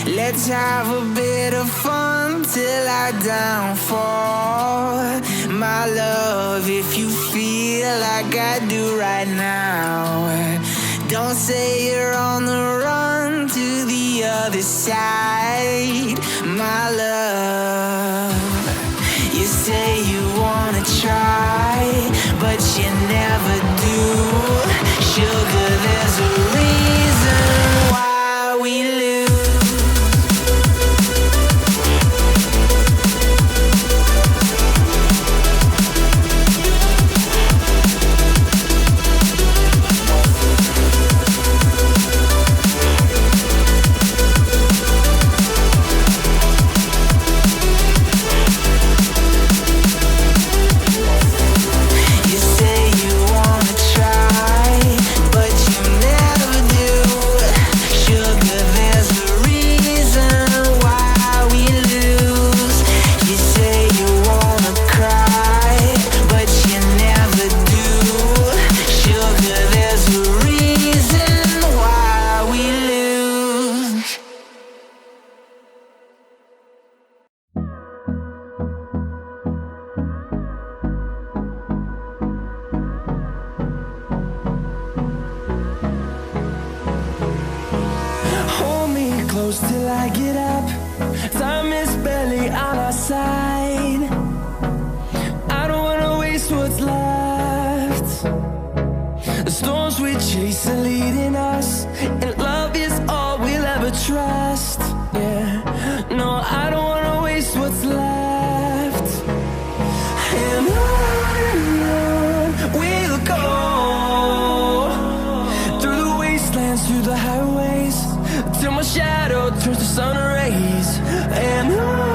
Let's have a bit of fun till I downfall. My love, if you feel like I do right now, don't say you're on the run to the other side. My love, you say you wanna try, but you never do. Sugar, there's a reason why we lose. Close till I get up. Time is barely on our side. I don't wanna waste what's left. The storms we chase are leading us, and love is all we'll ever trust. Yeah, no, I don't wanna waste what's left. And on we'll go, through the wastelands, through the highways, till my shadow turns to sun rays. And on